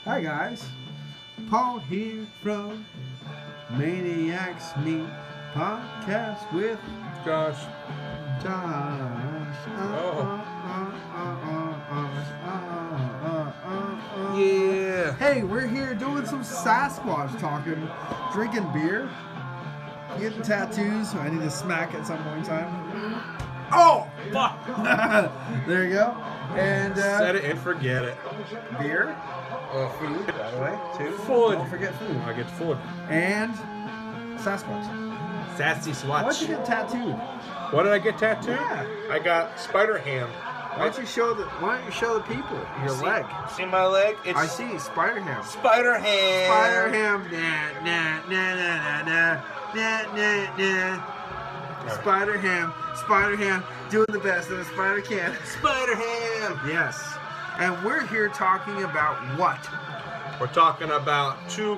Hi guys, Paul here from ManiacsMeat podcast with Josh. Yeah. Hey, we're here doing some Sasquatch talking, drinking beer, getting tattoos. I need to smack at some point in time. Oh, fuck! There you go. And Set it and forget it. beer, food, by the way, too. Food. Don't forget food. I get food. And Sasquatch. Sassy Why'd Swatch. you get tattooed? What did I get tattooed? Yeah. I got spider ham. Why don't you show the people your leg? See my leg? It's I see spider ham. spider ham. Spider ham. Nah. Spider ham. Spider ham. Doing the best that a spider can. Spider ham. Yes. And we're here talking about what? We're talking about two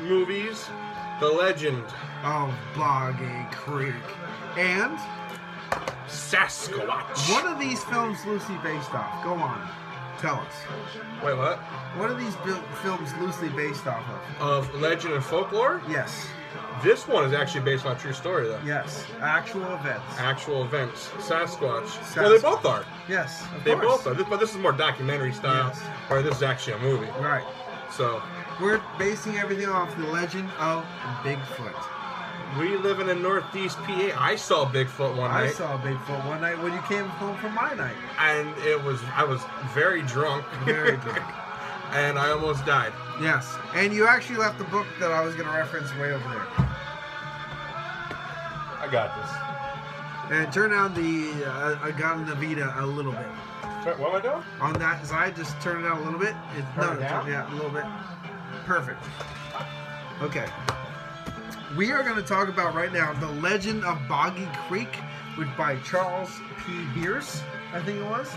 movies. The Legend. Oh, Boggy Creek. And Sasquatch. what are these films loosely based off? Go on. Tell us. Wait, what? What are these films loosely based off of? Of Legend and Folklore? Yes. This one is actually based on a true story, though. Yes. Actual events. Actual events. Sasquatch. Well, they both are. Yes. Of They course. both are. But this is more documentary style, Yes. or this is actually a movie. Right. So, We're basing everything off the legend of Bigfoot. we live in Northeast PA. I saw Bigfoot one I night, saw Bigfoot one night when you came home from my night. and I was very drunk, Very drunk. and I almost died. Yes. And you actually left the book that I was going to reference way over there. I got this. And turn on the Agata Navita a little bit. Sorry, what am I doing? On that side, just turn it out a little bit. Turn it down? Yeah, a little bit. Perfect. Okay. We are going to talk about right now The Legend of Boggy Creek, which by Charles P. Bierce, I think it was.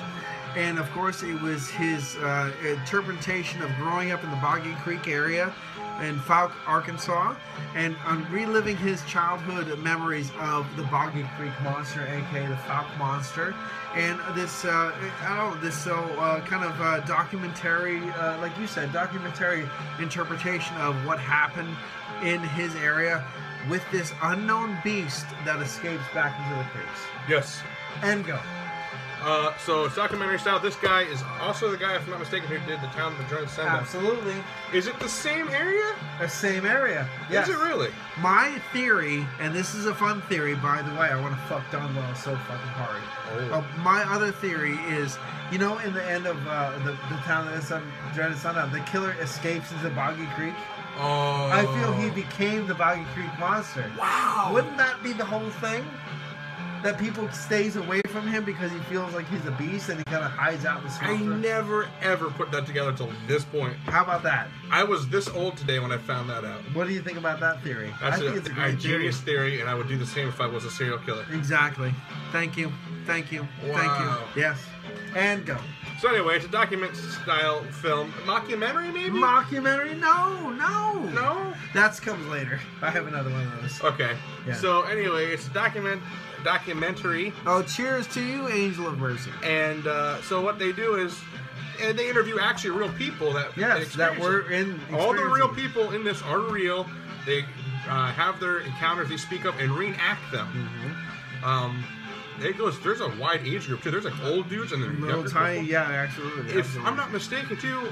And of course, it was his interpretation of growing up in the Boggy Creek area in Fouke, Arkansas, and on reliving his childhood memories of the Boggy Creek monster, aka the Fouke monster, and this kind of documentary, like you said, documentary interpretation of what happened in his area with this unknown beast that escapes back into the creeks. Yes. And go. So it's documentary style. This guy is also the guy, if I'm not mistaken, who did the Town of the Dreaded Send. Absolutely. Is it the same area? The same area. Yes. Is it really? My theory, and this is a fun theory, by the way, I want to fuck Donwell so fucking hard. Oh. My other theory is, you know, in the end of the Town of the Dreaded Sundown, the killer escapes into Boggy Creek. Oh. I feel he became the Boggy Creek monster. Wow. Wouldn't that be the whole thing? That people stays away from him because he feels like he's a beast and he kind of hides out in the I swamp. never ever put that together until this point. How about that? I was this old today when I found that out. What do you think about that theory? That's I think it's a great genius theory, and I would do the same if I was a serial killer. Exactly. Thank you. Thank you. Thank you. Wow. Yes. And go. So anyway, it's a document-style film. Mockumentary, maybe? Mockumentary? No. No? That comes later. I have another one of those. Okay. Yeah. So anyway, it's a documentary. Oh, cheers to you, Angel of Mercy. And so what they do is, and they interview actually real people that Yes, that were in all the real experiencing it. people in this are real. They have their encounters. They speak up and reenact them. Mm-hmm. It goes. There's a wide age group too. There's like old dudes and then Little younger tiny, people. yeah, absolutely. If absolutely. I'm not mistaken too,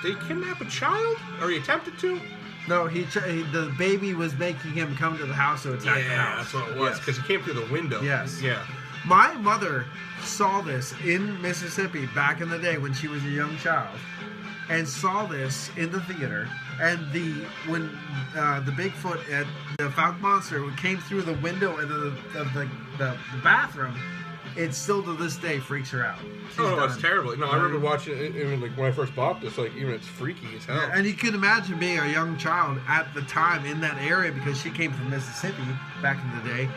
they kidnapped a child, or he attempted to. No, the baby was making him come to the house to attack the house. that's what it was. Yes. Because he came through the window. Yes. Yeah. My mother saw this in Mississippi back in the day when she was a young child, and saw this in the theater. And when the Bigfoot at the Fouke monster came through the window of the bathroom, it still to this day freaks her out. She's Oh, done. it's terrible. No, I remember watching it. Even like when I first bought this, like even it's freaky as hell. Yeah, and you can imagine being a young child at the time in that area because she came from Mississippi back in the day.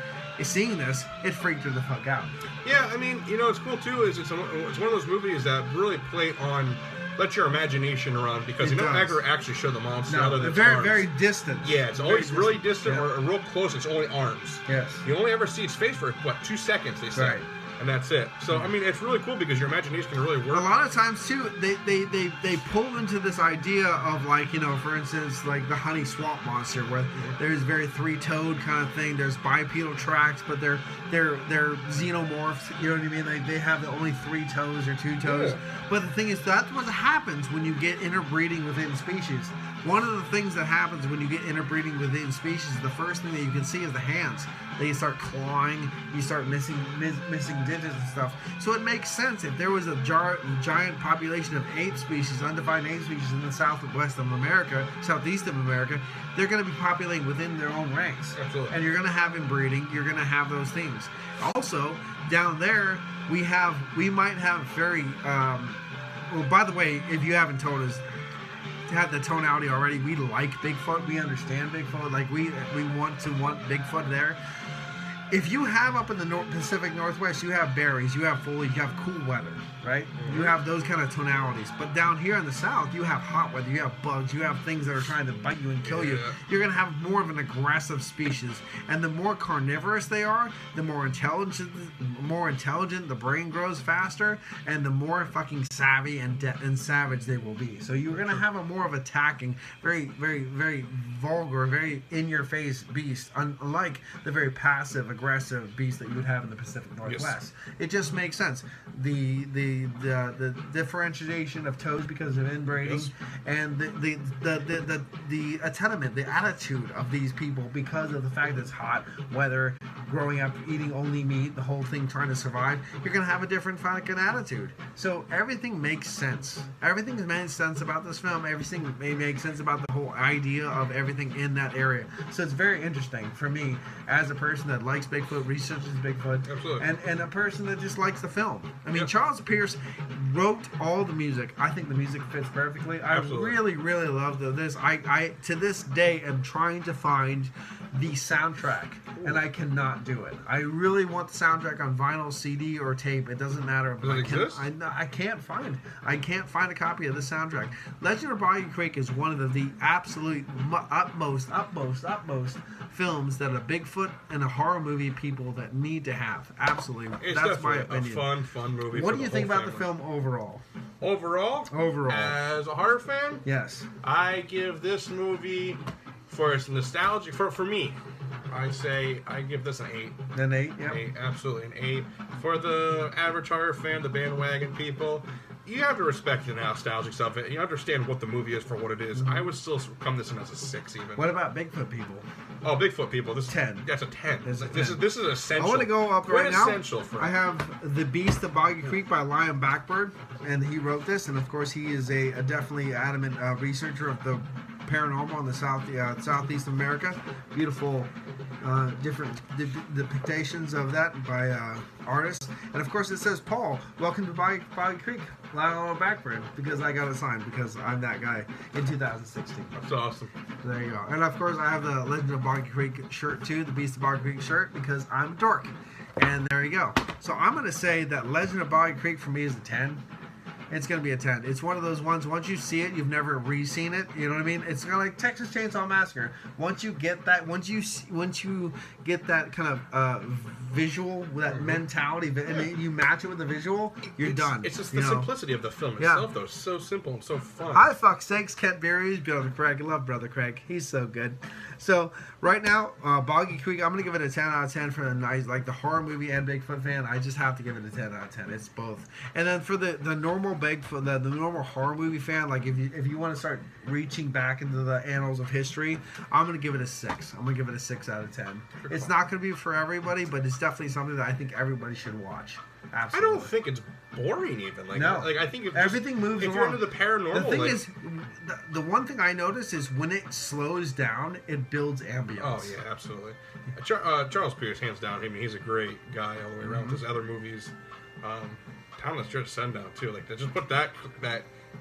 Seeing this, it freaked her the fuck out. Yeah, I mean, you know, what's cool too is it's one of those movies that really play on let your imagination run because It they don't does. ever actually show the monster No, other than very, arms. very distant. Yeah, it's Very always really distant Yeah. or real close. It's only arms. Yes. You only ever see its face for what 2 seconds. They say. Right. and that's it. So I mean, it's really cool because your imagination can really work. A lot of times too, they pull into this idea of like, you know, for instance, like the honey swamp monster, where there's very three-toed kind of thing. There's bipedal tracks, but they're xenomorphs. You know what I mean? They have only 3 toes or 2 toes. Yeah. But the thing is, that's what happens when you get interbreeding within species. One of the things that happens when you get interbreeding within species, the first thing that you can see is the hands. They start clawing, you start missing digits and stuff. So it makes sense if there was a giant population of ape species, undefined ape species in the southwest of America, southeast of America, they're going to be populating within their own ranks. Absolutely. And you're going to have inbreeding, you're going to have those things. Also, down there, we might have very, well, by the way, if you haven't told us, had the tonality already, we like Bigfoot, we understand Bigfoot, like we want Bigfoot there. If you have up in the Pacific Northwest, you have berries, you have foliage, you have cool weather, right? You have those kind of tonalities. But down here in the South, you have hot weather, you have bugs, you have things that are trying to bite you and kill you. You're going to have more of an aggressive species. And the more carnivorous they are, the more intelligent the brain grows faster, and the more fucking savvy and savage they will be. So you're going to have a more of attacking, very, very, very vulgar, very in-your-face beast, unlike the very passive, aggressive beast that you would have in the Pacific Northwest. Yes. It just makes sense. The differentiation of toes because of inbreeding, yes, and the attachment, the attitude of these people because of the fact that it's hot weather, growing up eating only meat, the whole thing trying to survive, you're gonna have a different fucking attitude. So everything makes sense. Everything makes sense about this film. Everything makes sense about the whole idea of everything in that area. So it's very interesting for me as a person that likes Bigfoot, researches Bigfoot, and a person that just likes the film. I mean, Charles Pierce wrote all the music. I think the music fits perfectly. I really, really love this. I to this day am trying to find the soundtrack, and I cannot do it. I really want the soundtrack on vinyl, CD, or tape. It doesn't matter. Does it exist? I can't find a copy of the soundtrack. Legend of Boggy Creek is one of the absolute utmost films that a Bigfoot and a horror movie people that need to have. Absolutely. That's my opinion. A fun movie. What do you think about the film overall? Overall, as a horror fan, yes, I give this movie, for its nostalgia, for me, I give this an 8. An 8, yeah. 8, absolutely an 8. For the average horror fan, the bandwagon people, you have to respect the nostalgic stuff. You understand what the movie is for what it is. I would still come this in as a 6 even. What about Bigfoot people? Oh, Bigfoot people. This 10. That's a 10. This is essential. I want to go up right now. Essential for I have The Beast of Boggy Creek by Lion Blackbird, and he wrote this, and of course he is a definitely adamant researcher of the paranormal in the southeast of America. Beautiful, different depictions of that by artists, and of course it says, "Paul, welcome to Boggy Creek, Lion Blackbird," because I got it signed because I'm that guy in 2016. That's awesome. There you go. And of course I have the Legend of Boggy Creek shirt too, the Beast of Boggy Creek shirt, because I'm a dork. And there you go. So I'm going to say that Legend of Boggy Creek for me is a 10. It's going to be a 10. It's one of those ones, once you see it, you've never re-seen it. You know what I mean? It's kind of like Texas Chainsaw Massacre. Once you get that, once you get that kind of visual, that mentality, and you match it with the visual, you're done. It's just the simplicity of the film itself, though. It's so simple and so fun. I fuck sakes, Kent Berry's Brother Craig. I love Brother Craig. He's so good. So right now, Boggy Creek, I'm gonna give it a 10 out of 10 for the nice, like the horror movie and Bigfoot fan. I just have to give it a 10 out of 10. It's both. And then for the normal Bigfoot, the normal horror movie fan, like if you want to start reaching back into the annals of history, I'm gonna give it a 6. I'm gonna give it a 6 out of 10. It's not gonna be for everybody, but it's definitely something that I think everybody should watch. Absolutely. I don't think it's boring even. No. I think if everything moves if along. you're into the paranormal, the thing is, the one thing I notice is when it slows down, it builds ambience. Oh yeah, absolutely. Charles Pierce, hands down. I mean, he's a great guy all the way around. With his other movies, Town Church Sundown too. Like, just put that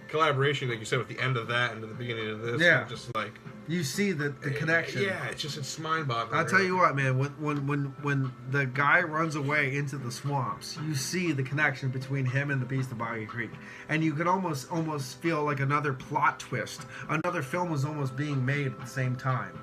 collaboration, like you said, with the end of that and the beginning of this. Yeah. Just like you see the connection. Yeah, it's mind-boggling. I'll tell you what, man. When the guy runs away into the swamps, you see the connection between him and the Beast of Boggy Creek, and you could almost feel like another plot twist. Another film was almost being made at the same time.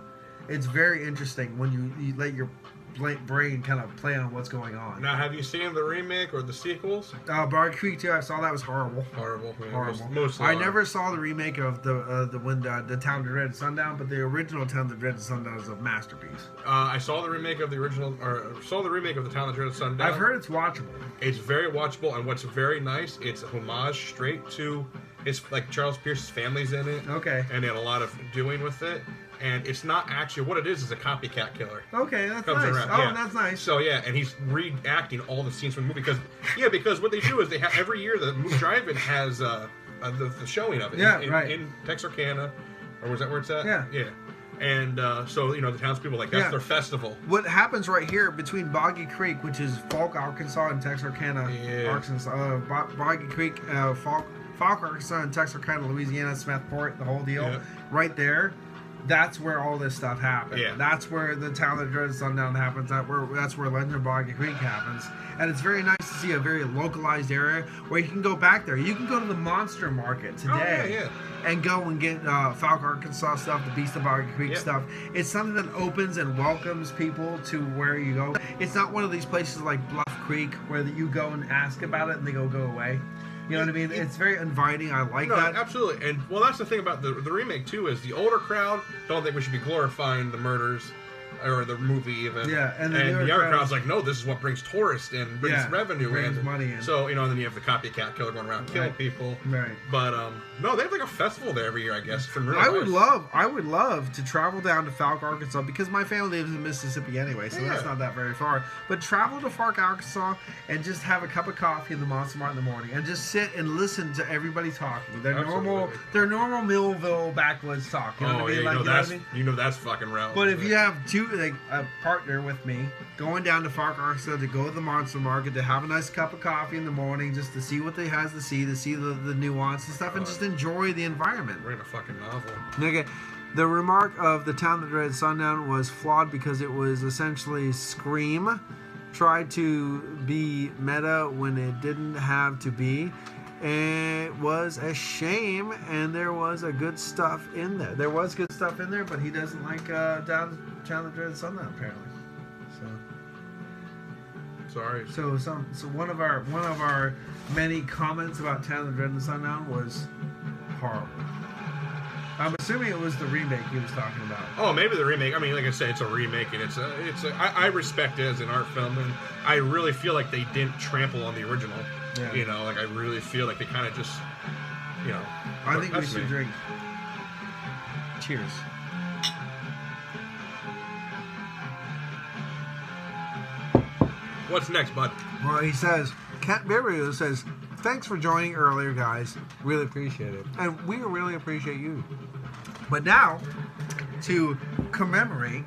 It's very interesting when you let your brain kind of play on what's going on. Now, have you seen the remake or the sequels? Boggy Creek 2, I saw that was horrible. Horrible. Yeah, Horrible. Mostly I never saw the remake of the Town That Dreaded Sundown, but the original Town That Dreaded Sundown is a masterpiece. I saw the remake of the original, or saw the remake of the Town That Dreaded Sundown. I've heard it's watchable. It's very watchable, and what's very nice, it's a homage straight to, it's like Charles Pierce's family's in it. Okay. And they had a lot of doing with it. And it's not actually, what it is a copycat killer. Okay, that's Comes nice. around, Oh, yeah. that's nice. So yeah, and he's reenacting all the scenes from the movie because what they do is they have every year the drive-in has the showing of it. Yeah, in, right. In Texarkana, or was that where it's at? Yeah. Yeah. And so the townspeople that's their festival. What happens right here between Boggy Creek, which is Falk, Arkansas, and Texarkana, Arkansas, Boggy Creek, Falk, Arkansas, and Texarkana, Louisiana, Smethport, the whole deal, right there. That's where all this stuff happens. Yeah. That's where the Town That Dreaded Sundown happens. That's where Legend of Boggy Creek happens. And it's very nice to see a very localized area where you can go back there. You can go to the Monster Market today and go and get Falk, Arkansas stuff, the Beast of Boggy Creek stuff. It's something that opens and welcomes people to where you go. It's not one of these places like Bluff Creek where you go and ask about it and they go away. You know what I mean? It's very inviting. I like that. Absolutely. And well, that's the thing about the remake too is the older crowd don't think we should be glorifying the murders or the movie even. Yeah, and the younger crowd's like, no, this is what brings tourists and brings revenue brings money in. So and then you have the copycat killer going around killing people. Right. But no, they have like a festival there every year, I guess. From real I life. would love to travel down to Falk, Arkansas because my family lives in Mississippi anyway, so that's not that very far. But travel to Falk, Arkansas, and just have a cup of coffee in the Monster Mart in the morning, and just sit and listen to everybody talking. Their normal Millville backwoods talk. You know what I mean? You know that's fucking relevant. But if you have a partner with me going down to Falk, Arkansas to go to the Monster Market to have a nice cup of coffee in the morning, just to see what they has to see the nuance and stuff, and just enjoy the environment. We're in a fucking novel. Okay. The remark of the Town That Dreaded Sundown was flawed because it was essentially Scream tried to be meta when it didn't have to be. And it was a shame, and there was good stuff in there. There was good stuff in there, but he doesn't like Town That Dreaded Sundown apparently. Sorry. So one of our many comments about Town That Dreaded Sundown was horrible. I'm assuming it was the remake he was talking about. Oh, maybe the remake. I mean, like I said, it's a remake, and I respect it as an art film, and I really feel like they didn't trample on the original. Yeah. I really feel like they kind of just, I think we should drink. Cheers. What's next, bud? Well, he says, Cat Beverly says, thanks for joining earlier, guys. Really appreciate it. And we really appreciate you. But now, to commemorate...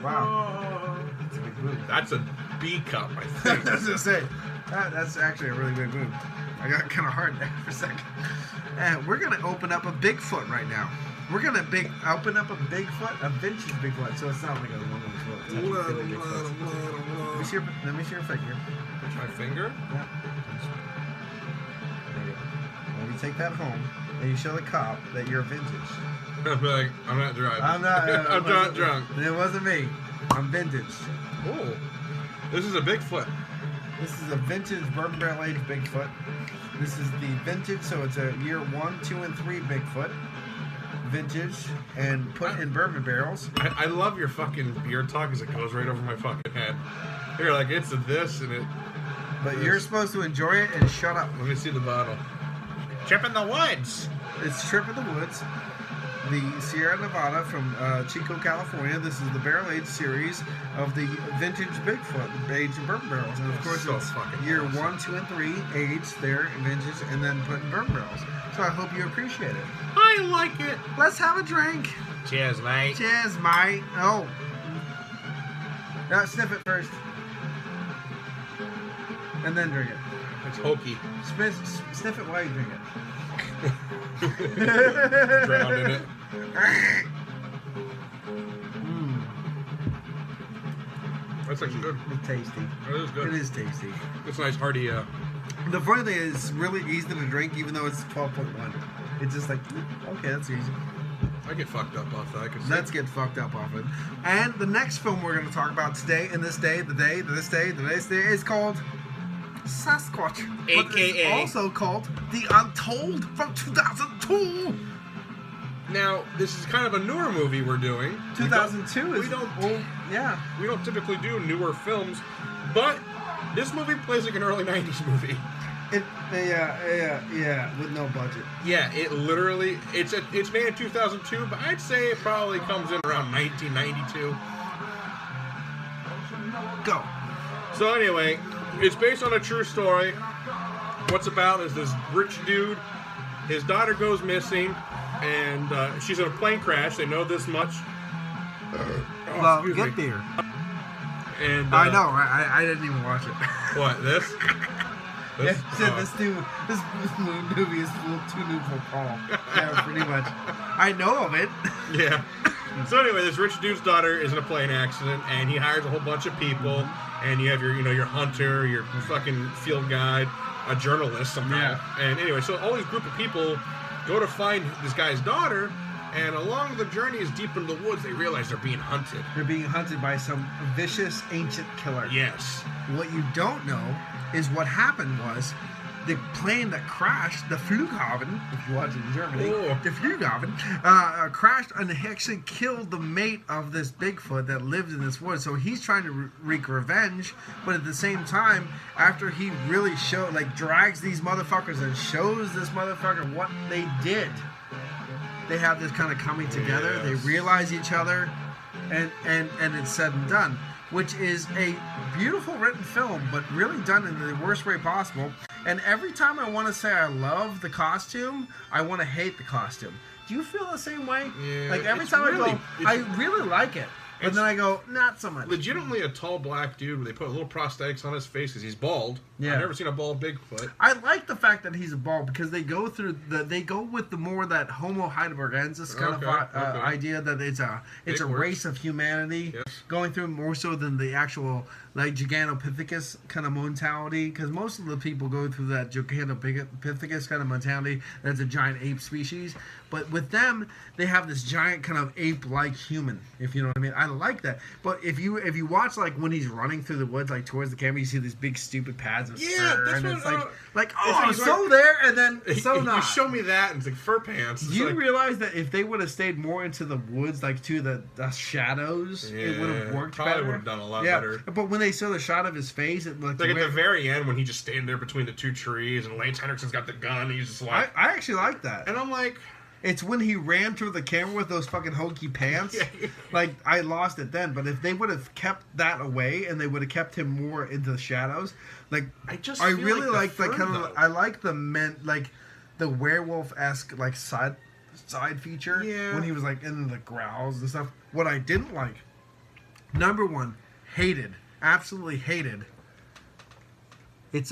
Wow. That's a big move. That's a B cup, I think. I was going to say, that's actually a really big move. I got kind of hard there for a second. And we're going to open up a Bigfoot right now. We're going to open up a Bigfoot, a vintage Bigfoot, so it's not like a woman's foot. Let me see your finger. My finger? Yeah. There you go. When you take that home, and you show the cop that you're vintage. I'm like, I'm not driving. I'm not. I'm not drunk. It wasn't me. I'm vintage. Oh, this is a Bigfoot. This is a vintage bourbon barrel aged Bigfoot. This is the vintage, so it's a year 1, 2, and 3 Bigfoot. Vintage and put in bourbon barrels. I love your fucking beer talk as it goes right over my fucking head. You're like, it's a this and it. But you're supposed to enjoy it and shut up. Let me see the bottle. Trip in the Woods. It's Trip in the Woods. The Sierra Nevada from Chico, California. This is the barrel aged series of the vintage Bigfoot aged in bourbon barrels. And of course, so it's fucking year awesome. 1, 2, and 3 aged there in vintage and then put in bourbon barrels. So I hope you appreciate it. I like it. Let's have a drink. Cheers, mate. Cheers, mate. Oh. Now sniff it first. And then drink it. It's hokey. Sniff it while you drink it. Drowned in it. That's actually good. It's tasty. It is good. It is tasty. It's nice, hearty. The funny thing is, it's really easy to drink, even though it's 12.1. It's just like, okay, that's easy. I get fucked up off that. Let's get fucked up off it. And the next film we're going to talk about today, this day, is called Sasquatch. AKA. But it's also called The Untold from 2002. Now, this is kind of a newer movie we're doing. 2002 we don't typically do newer films, but this movie plays like an early 90s movie. Yeah, with no budget. Yeah, it literally, it's made in 2002, but I'd say it probably comes in around 1992. Go. So anyway, it's based on a true story. What's about is this rich dude, his daughter goes missing, and she's in a plane crash. They know this much. Well, get there. And I know, I didn't even watch it. What, this? This movie is too new for Paul. Yeah, pretty much. I know of it. Yeah. So anyway, this rich dude's daughter is in a plane accident, and he hires a whole bunch of people. And you have your hunter, your fucking field guide, a journalist somehow. Yeah. And anyway, so all these group of people go to find this guy's daughter. And along the journey, is deep in the woods, they realize they're being hunted. They're being hunted by some vicious ancient killer. Yes. What you don't know is what happened was the plane that crashed, the Flughafen, if you watch it in Germany, the Flughafen, crashed and actually killed the mate of this Bigfoot that lived in this woods. So he's trying to wreak revenge, but at the same time, after he really drags these motherfuckers and shows this motherfucker what they did, they have this kind of coming together. Yes. They realize each other, and it's said and done, which is a beautiful written film, but really done in the worst way possible. And every time I want to say I love the costume, I want to hate the costume. Do you feel the same way? Yeah, like every time I go, I really like it. But then I go, not so much. Legitimately a tall black dude where they put little prosthetics on his face because he's bald. Yeah. I've never seen a bald Bigfoot. I like the fact that he's a bald because they go with the more that Homo heidelbergensis kind of idea that it's a race of humanity going through more so than the actual Gigantopithecus kind of mentality, because most of the people go through that Gigantopithecus kind of mentality that's a giant ape species. But with them, they have this giant kind of ape-like human, if you know what I mean. I like that. But if you watch when he's running through the woods towards the camera, you see these big stupid pads of fur, that's and what, it's so there and then so not. You show me that and it's like fur pants. Do you realize that if they would have stayed more into the woods, to the shadows, it would have worked better? Probably would have done a lot better. But when they saw the shot of his face, it looked at the very end when he just standing there between the two trees and Lance Henriksen's got the gun and he's just like... I actually like that. And I'm like... It's when he ran through the camera with those fucking hokey pants. I lost it then. But if they would have kept that away and they would have kept him more into the shadows, I really like the kind of... I like the werewolf-esque side feature when he was in the growls and stuff. What I didn't like, number one, hated, absolutely hated. It's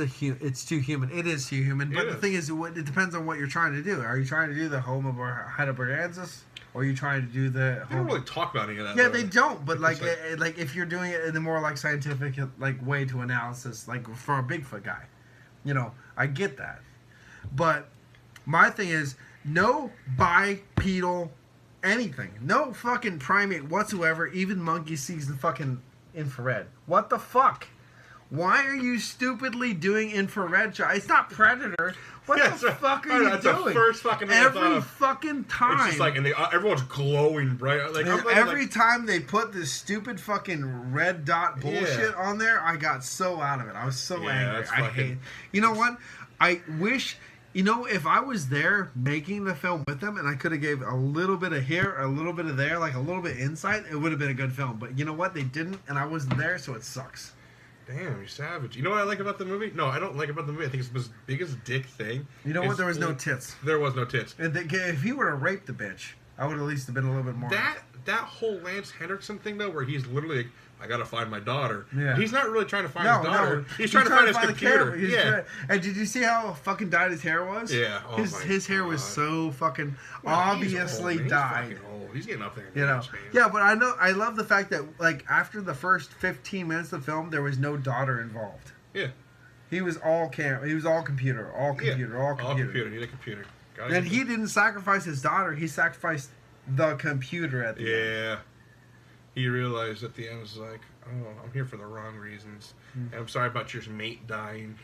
too human. It is too human. But the thing is, it depends on what you're trying to do. Are you trying to do the Homo heidelbergensis, or are you trying to do the? They don't really talk about any of that. Yeah, they don't. But if you're doing it in a more scientific way to analysis, for a Bigfoot guy, I get that. But my thing is no bipedal anything, no fucking primate whatsoever. Even monkey sees the fucking infrared. What the fuck? Why are you stupidly doing infrared shot? It's not Predator. What the fuck are you doing? That's the first fucking thing every fucking time. It's just and everyone's glowing bright. Every time they put this stupid fucking red dot bullshit on there, I got so out of it. I was so angry. I hate it. You know what? I wish... if I was there making the film with them and I could have gave a little bit of here, a little bit of there, a little bit insight, it would have been a good film. But you know what? They didn't, and I wasn't there, so it sucks. Damn, you're savage. You know what I like about the movie? No, I don't like about the movie. I think it's the biggest dick thing. You know what? There was no tits. There was no tits. And if he would have raped the bitch, I would at least have been a little bit more. That whole Lance Henriksen thing, though, where he's literally I gotta find my daughter. Yeah. He's not really trying to find his daughter. No. He's trying to find his computer. And did you see how fucking dyed his hair was? Yeah. Oh his hair was so fucking obviously dyed. He's getting up there. Yeah, but I love the fact that after the first 15 minutes of the film, there was no daughter involved. Yeah. He was all camera. He was all computer. All computer. All computer. He had a computer. And he didn't sacrifice his daughter. He sacrificed the computer at the end. Yeah. He realized at the end, was like, oh, I'm here for the wrong reasons. And I'm sorry about your mate dying.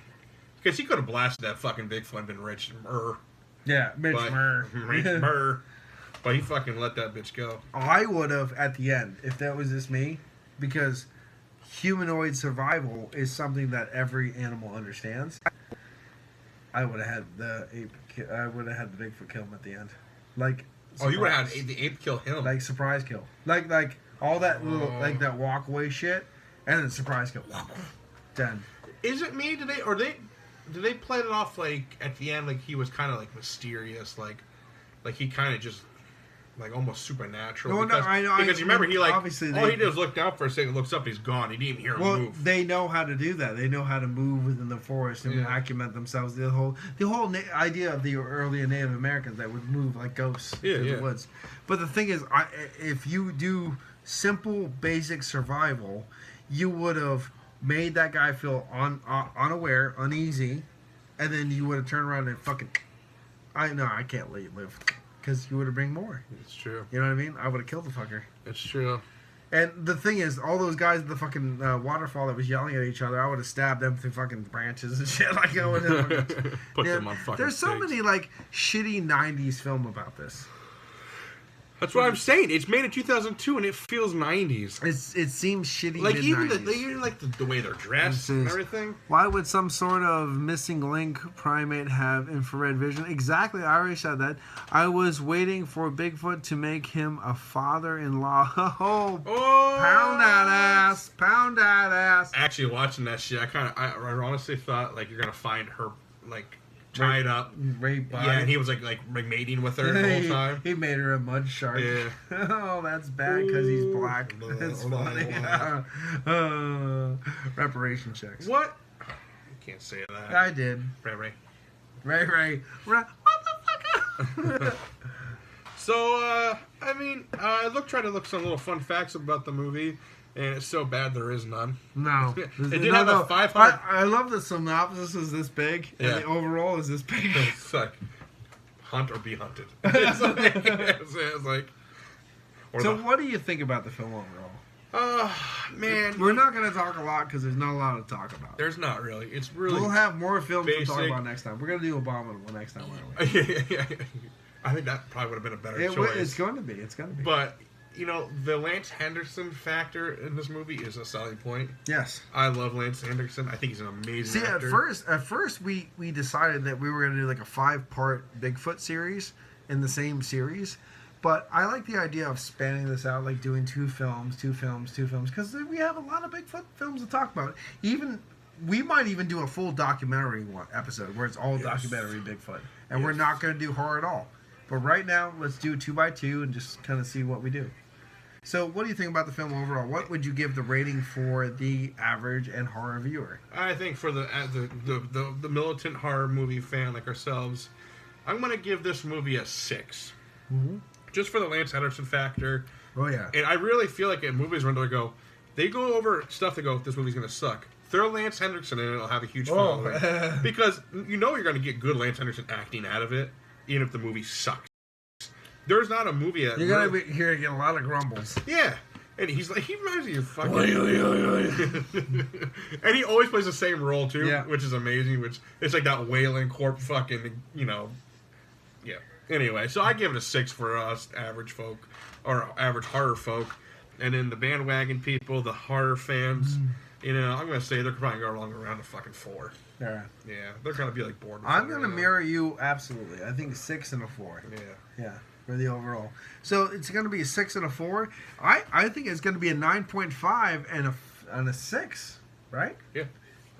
Because he could have blasted that fucking Bigfoot and been rich and Yeah, Mitch Murr. But he fucking let that bitch go. I would have at the end, if that was just me, because humanoid survival is something that every animal understands. I would have had the ape. I would have had the Bigfoot kill him at the end, like. Oh, you would have had the ape kill him, like surprise kill, like all that little like that walk away shit, and then surprise kill. Done. Is it me? Did they play it off like at the end like he was kind of like mysterious, like he kind of just. Like almost supernatural. No, because, I know. Because you remember he like obviously all he did was look down for a second, looks up, he's gone. He didn't even hear him move. They know how to do that. They know how to move within the forest and acclimate themselves. The whole idea of the early Native Americans that would move like ghosts through the woods. But the thing is, if you do simple, basic survival, you would have made that guy feel unaware, uneasy, and then you would have turned around and fucking. I can't let you live. Because you would have bring more. It's true. You know what I mean? I would have killed the fucker. It's true. And the thing is, all those guys at the fucking waterfall that was yelling at each other, I would have stabbed them through fucking branches and shit. Like I would have put them on fucking. There's so stakes. many like shitty '90s film about this. That's what I'm saying. It's made in 2002 and it feels 90s. It seems shitty. Like mid-90s. even like the way they're dressed and everything. Why would some sort of missing link primate have infrared vision? Exactly. I already said that. I was waiting for Bigfoot to make him a father-in-law. Oh, pound that ass! Pound that ass! Actually, watching that shit, I honestly thought like you're gonna find her like. Tied up, raped by. Yeah, and he was like mating with her the whole time. He made her a mud shark. Yeah. Oh, that's bad because he's black. That's funny. Reparation checks. What? You can't say that. I did. Ray. Motherfucker. So, I tried to look some little fun facts about the movie. And it's so bad there is none. No. It did have a 500... I love the synopsis is this big, and the overall is this big. It's like, hunt or be hunted. It's like... So what do you think about the film overall? Man. We're not going to talk a lot because there's not a lot to talk about. There's not really. It's really... We'll have more films basic. to talk about next time. We're going to do Abominable next time, aren't we? Yeah. I think that probably would have been a better choice. It's going to be. It's going to be. But... You know, the Lance Henriksen factor in this movie is a selling point. Yes. I love Lance Henriksen. I think he's an amazing actor. At first we decided that we were going to do like a 5-part Bigfoot series in the same series. But I like the idea of spanning this out, like doing 2 films, because we have a lot of Bigfoot films to talk about. We might even do a full documentary episode where it's all documentary Bigfoot. And we're not going to do horror at all. But right now, let's do 2x2 and just kind of see what we do. So, what do you think about the film overall? What would you give the rating for the average and horror viewer? I think for the militant horror movie fan like ourselves, I'm going to give this movie a 6. Mm-hmm. Just for the Lance Henriksen factor. Oh, yeah. And I really feel like in movies when they go over stuff, they go, this movie's going to suck. Throw Lance Henriksen in and it'll have a huge following. Because you know you're going to get good Lance Henriksen acting out of it, even if the movie sucks. There's not a movie that... You're going to be hearing a lot of grumbles. Yeah. And he reminds me of fucking... And he always plays the same role, too, which is amazing. It's like that wailing corpse fucking, Yeah. Anyway, so I give it a 6 for us average folk, or average horror folk. And then the bandwagon people, the horror fans, I'm going to say they're probably going to go along around a fucking 4. Yeah. Yeah, they're going to be like bored. I'm going to mirror you absolutely. I think 6 and a 4. Yeah. For the overall. So it's going to be a 6 and a 4. I think it's going to be a 9.5 and a 6, right? Yeah.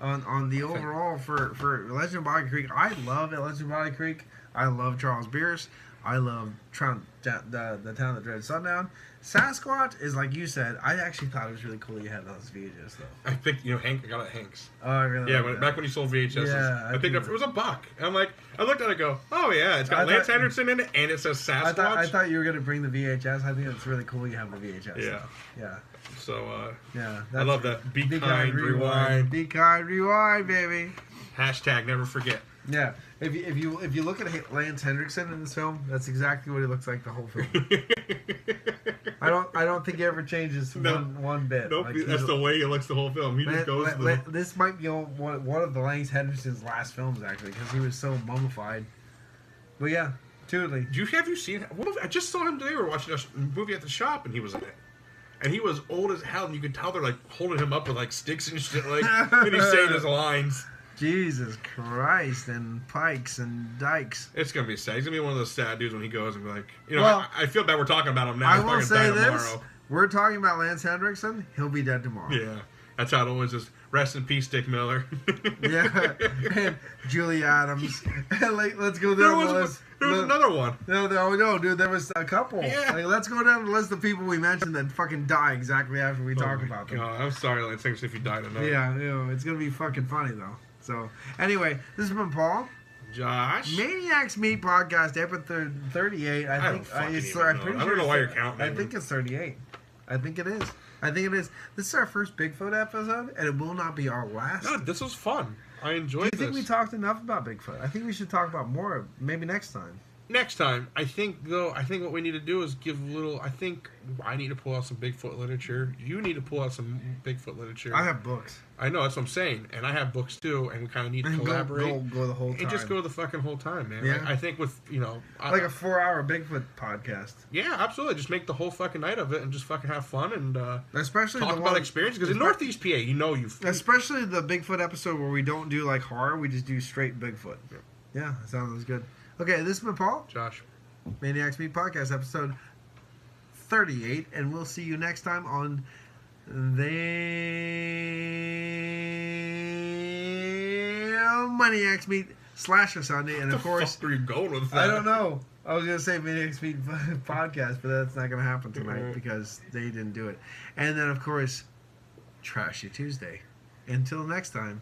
On the overall for Legend of Boggy Creek. I love Legend of Boggy Creek. I love Charles Bierce. I love the Town That Dreaded Sundown. Sasquatch is like you said. I actually thought it was really cool you had those VHS though. I think Hank. I got it at Hank's. Oh, I really? Yeah, like back when he sold VHS. Yeah, I picked up. It was $1. And I'm like, I looked at it, and go, oh yeah, it's got Lance Henriksen in it, and it says Sasquatch. I thought you were gonna bring the VHS. I think it's really cool you have the VHS. Yeah. Yeah. So yeah, I love that. Be kind, rewind. Be kind, rewind, baby. Hashtag never forget. Yeah, if you look at Lance Henriksen in this film, that's exactly what he looks like the whole film. I don't think he ever changes one bit. Nope, like, that's the way he looks the whole film. He just goes. This might be one of the Lance Henriksen's last films actually, because he was so mummified. But yeah, truly. Have you seen? I just saw him today. We were watching a movie at the shop, and he was in it. And he was old as hell, and you could tell they're like holding him up with like sticks and shit, like, and he's saying his lines. Jesus Christ, and pikes and dykes. It's gonna be sad. He's gonna be one of those sad dudes when he goes and be like, I feel bad we're talking about him now. I will say this: tomorrow. We're talking about Lance Henriksen. He'll be dead tomorrow. Yeah, that's how it always is. Rest in peace, Dick Miller. Yeah, and Julie Adams. Let's go down the list. There was another one. No, dude, there was a couple. Yeah. Let's go down the list of people we mentioned that fucking die exactly after we talk about them. God, I'm sorry, Lance Henriksen, if you died tonight. Yeah, it's gonna be fucking funny though. So, anyway, this has been Paul. Josh. Maniacs Meat Podcast, episode 38. I don't know why you're counting. I think it's 38. I think it is. This is our first Bigfoot episode, and it will not be our last. No, this was fun. I enjoyed this. Do you think we talked enough about Bigfoot? I think we should talk about more, maybe next time. Next time, I think what we need to do is give a little. I think I need to pull out some Bigfoot literature. You need to pull out some Bigfoot literature. I have books. I know, that's what I'm saying, and I have books too, and we kind of need to collaborate. Go the whole time. And just go the fucking whole time, man. Yeah. I think with like a 4-hour Bigfoot podcast. Yeah, absolutely. Just make the whole fucking night of it, and just fucking have fun, and especially talk about experiences. Because in Northeast PA, especially the Bigfoot episode where we don't do like horror, we just do straight Bigfoot. Yeah, that sounds good. Okay, this has been Paul. Josh. Maniacs Meat Podcast, episode 38, and we'll see you next time on the Maniacs Meat Slasher Sunday, and of course, where are you going with that? I don't know. I was gonna say Maniacs Meat Podcast, but that's not gonna happen tonight because they didn't do it. And then, of course, Trashy Tuesday. Until next time,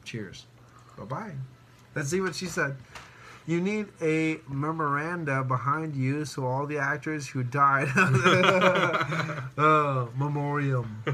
cheers. Bye bye. Let's see what she said. You need a memoranda behind you so all the actors who died memoriam.